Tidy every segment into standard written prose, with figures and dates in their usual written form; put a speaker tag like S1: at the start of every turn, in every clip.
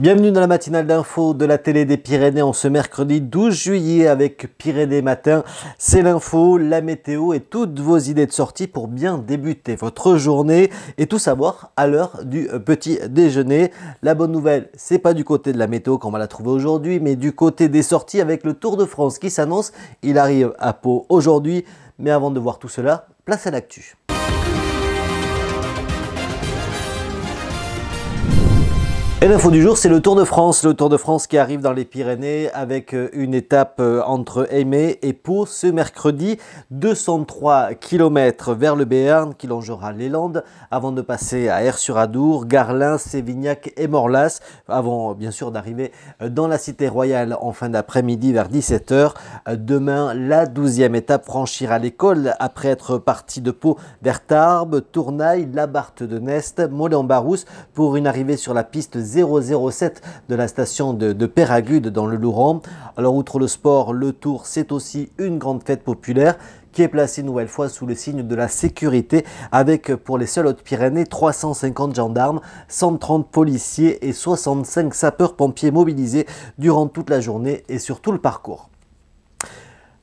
S1: Bienvenue dans la matinale d'info de la télé des Pyrénées en ce mercredi 12 juillet avec Pyrénées Matin. C'est l'info, la météo et toutes vos idées de sortie pour bien débuter votre journée et tout savoir à l'heure du petit déjeuner. La bonne nouvelle, c'est pas du côté de la météo qu'on va la trouver aujourd'hui, mais du côté des sorties avec le Tour de France qui s'annonce. Il arrive à Pau aujourd'hui, mais avant de voir tout cela, place à l'actu. Et l'info du jour, c'est le Tour de France. Le Tour de France qui arrive dans les Pyrénées avec une étape entre Aimé et Pau ce mercredi. 203 km vers le Béarn qui longera les Landes avant de passer à Aire-sur-Adour, Garlin, Sévignac et Morlas avant bien sûr d'arriver dans la Cité Royale en fin d'après-midi vers 17 h. Demain, la 12e étape franchira l'école après être partie de Pau vers Tarbes, Tournaille, Labarthe de Nest, Moulin-Barousse pour une arrivée sur la piste 007 de la station de Péragude dans le Louran. Alors outre le sport, le Tour c'est aussi une grande fête populaire qui est placée une nouvelle fois sous le signe de la sécurité avec pour les seules Hautes-Pyrénées 350 gendarmes, 130 policiers et 65 sapeurs-pompiers mobilisés durant toute la journée et sur tout le parcours.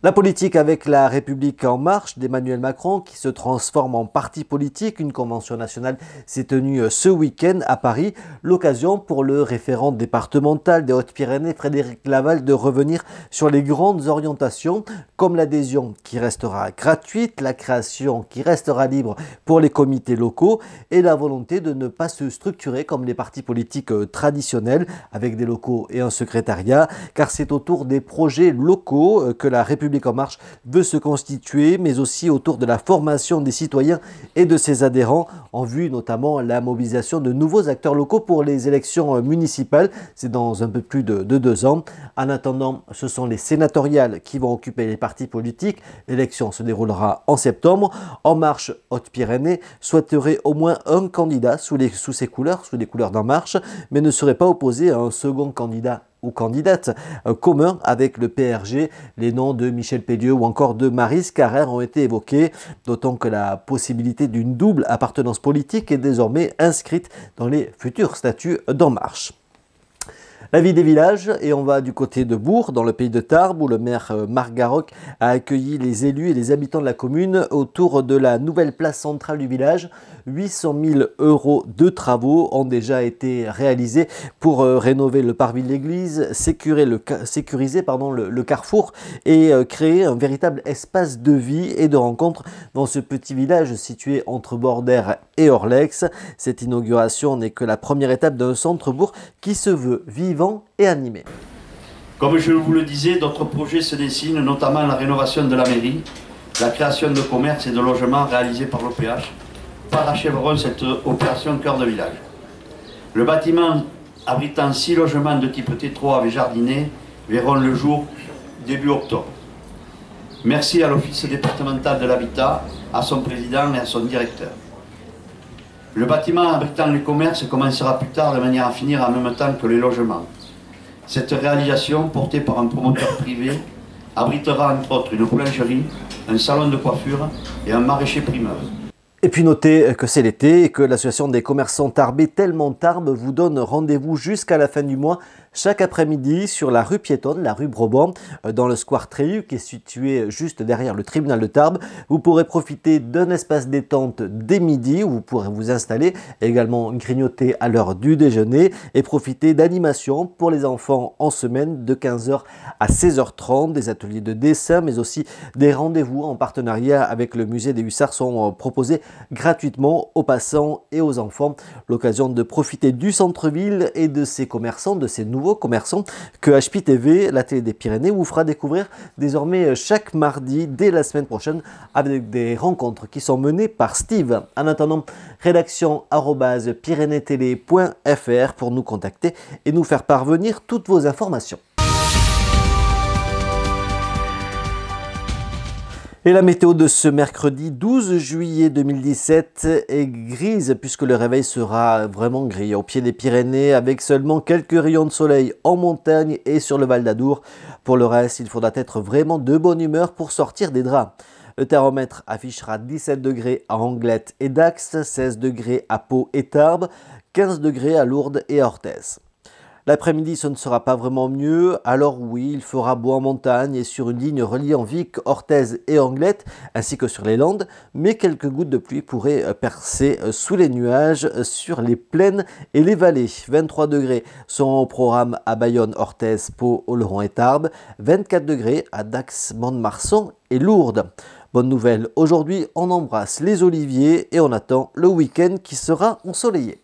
S1: La politique avec la République en marche d'Emmanuel Macron qui se transforme en parti politique. Une convention nationale s'est tenue ce week-end à Paris. L'occasion pour le référent départemental des Hautes-Pyrénées, Frédéric Laval, de revenir sur les grandes orientations comme l'adhésion qui restera gratuite, la création qui restera libre pour les comités locaux et la volonté de ne pas se structurer comme les partis politiques traditionnels avec des locaux et un secrétariat, car c'est autour des projets locaux que la République en marche veut se constituer, mais aussi autour de la formation des citoyens et de ses adhérents, en vue notamment la mobilisation de nouveaux acteurs locaux pour les élections municipales. C'est dans un peu plus de 2 ans. En attendant, ce sont les sénatoriales qui vont occuper les partis politiques. L'élection se déroulera en septembre. En marche, Haute-Pyrénées souhaiterait au moins un candidat sous les couleurs d'En Marche, mais ne serait pas opposé à un second candidat ou candidate commun avec le PRG. Les noms de Michel Pélieu ou encore de Maryse Carrère ont été évoqués, d'autant que la possibilité d'une double appartenance politique est désormais inscrite dans les futurs statuts d'En Marche. La vie des villages, et on va du côté de Bourg, dans le pays de Tarbes, où le maire Marc Garroc a accueilli les élus et les habitants de la commune autour de la nouvelle place centrale du village. 800 000 € de travaux ont déjà été réalisés pour rénover le parvis de l'église, sécuriser le carrefour et créer un véritable espace de vie et de rencontre dans ce petit village situé entre Bordère et Orlex. Cette inauguration n'est que la première étape d'un centre-bourg qui se veut vivant et animé.
S2: Comme je vous le disais, d'autres projets se dessinent, notamment la rénovation de la mairie, la création de commerces et de logements réalisés par l'OPH, parachèveront cette opération cœur de village. Le bâtiment abritant 6 logements de type T3 avec jardinier verront le jour début octobre. Merci à l'Office départemental de l'habitat, à son président et à son directeur. Le bâtiment abritant les commerces commencera plus tard de manière à finir en même temps que les logements. Cette réalisation, portée par un promoteur privé, abritera entre autres une boulangerie, un salon de coiffure et un maraîcher primeur.
S1: Et puis notez que c'est l'été et que l'association des commerçants tarbais Tellement Tarbes vous donne rendez-vous jusqu'à la fin du mois, chaque après-midi sur la rue piétonne, la rue Broban, dans le square Tréhu qui est situé juste derrière le tribunal de Tarbes. Vous pourrez profiter d'un espace détente dès midi où vous pourrez vous installer, également grignoter à l'heure du déjeuner et profiter d'animations pour les enfants en semaine de 15 h à 16 h 30. Des ateliers de dessin mais aussi des rendez-vous en partenariat avec le musée des Hussards sont proposés gratuitement aux passants et aux enfants. L'occasion de profiter du centre-ville et de ces commerçants, de ces nouveaux commerçants que HPTV, la télé des Pyrénées, vous fera découvrir désormais chaque mardi dès la semaine prochaine avec des rencontres qui sont menées par Steve. En attendant, rédaction@pyrénéetélé.fr pour nous contacter et nous faire parvenir toutes vos informations. Et la météo de ce mercredi 12 juillet 2017 est grise puisque le réveil sera vraiment gris au pied des Pyrénées avec seulement quelques rayons de soleil en montagne et sur le Val d'Adour. Pour le reste, il faudra être vraiment de bonne humeur pour sortir des draps. Le thermomètre affichera 17 degrés à Anglette et Dax, 16 degrés à Pau et Tarbes, 15 degrés à Lourdes et à Orthez. L'après-midi, ce ne sera pas vraiment mieux. Alors oui, il fera beau en montagne et sur une ligne reliant Vic, Orthez et Anglette, ainsi que sur les Landes, mais quelques gouttes de pluie pourraient percer sous les nuages sur les plaines et les vallées. 23 degrés seront au programme à Bayonne, Orthez, Pau, Oloron et Tarbes. 24 degrés à Dax, Mont-de-Marsan et Lourdes. Bonne nouvelle, aujourd'hui on embrasse les oliviers et on attend le week-end qui sera ensoleillé.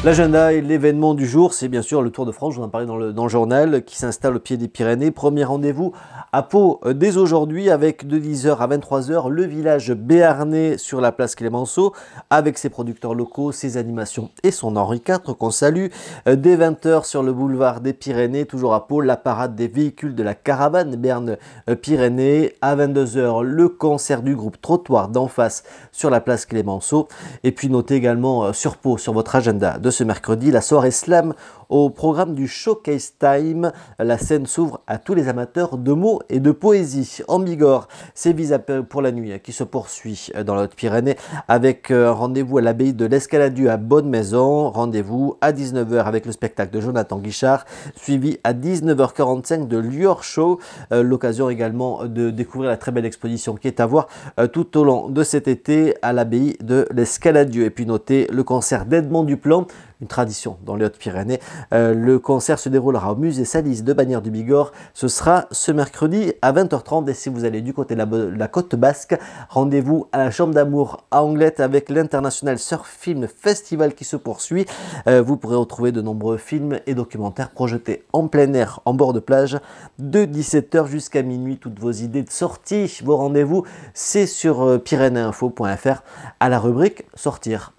S1: L'agenda et l'événement du jour, c'est bien sûr le Tour de France, je vous en parlais dans le journal, qui s'installe au pied des Pyrénées. Premier rendez-vous à Pau dès aujourd'hui avec de 10h à 23h le village béarnais sur la place Clémenceau avec ses producteurs locaux, ses animations et son Henri IV qu'on salue. Dès 20h sur le boulevard des Pyrénées, toujours à Pau, la parade des véhicules de la caravane Berne-Pyrénées. À 22h, le concert du groupe Trottoir d'en face sur la place Clémenceau. Et puis notez également sur Pau, sur votre agenda de ce mercredi, la soirée slam au programme du Showcase Time. La scène s'ouvre à tous les amateurs de mots et de poésie. En Bigorre, c'est Visa pour la nuit qui se poursuit dans la Haute-Pyrénées avec rendez-vous à l'abbaye de l'Escaladieu à Bonne-Maison. Rendez-vous à 19h avec le spectacle de Jonathan Guichard, suivi à 19h45 de Lior Show. L'occasion également de découvrir la très belle exposition qui est à voir tout au long de cet été à l'abbaye de l'Escaladieu. Et puis notez le concert d'Edmond Duplan, une tradition dans les Hautes-Pyrénées. Le concert se déroulera au musée Salis de Bagnères du Bigorre. Ce sera ce mercredi à 20h30. Et si vous allez du côté de la côte basque, rendez-vous à la Chambre d'Amour à Anglette avec l'International Surf Film Festival qui se poursuit. Vous pourrez retrouver de nombreux films et documentaires projetés en plein air, en bord de plage, de 17h jusqu'à minuit. Toutes vos idées de sortie, vos rendez-vous, c'est sur pyrénéinfo.fr à la rubrique Sortir.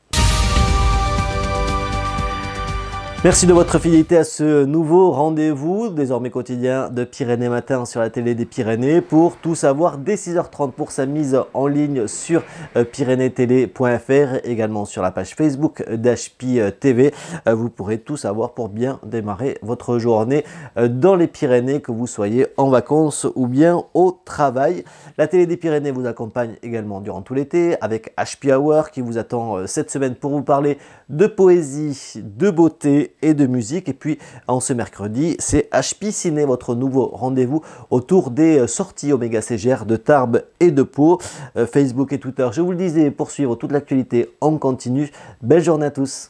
S1: Merci de votre fidélité à ce nouveau rendez-vous, désormais quotidien de Pyrénées Matin sur la télé des Pyrénées. Pour tout savoir, dès 6h30 pour sa mise en ligne sur pyrénéetélé.fr, également sur la page Facebook d'HP TV. Vous pourrez tout savoir pour bien démarrer votre journée dans les Pyrénées, que vous soyez en vacances ou bien au travail. La télé des Pyrénées vous accompagne également durant tout l'été avec HP Hour qui vous attend cette semaine pour vous parler de poésie, de beauté et de musique. Et puis en ce mercredi, c'est HP Ciné, votre nouveau rendez-vous autour des sorties Oméga CGR de Tarbes et de Pau. Facebook et Twitter, je vous le disais, pour suivre toute l'actualité en continu. Belle journée à tous.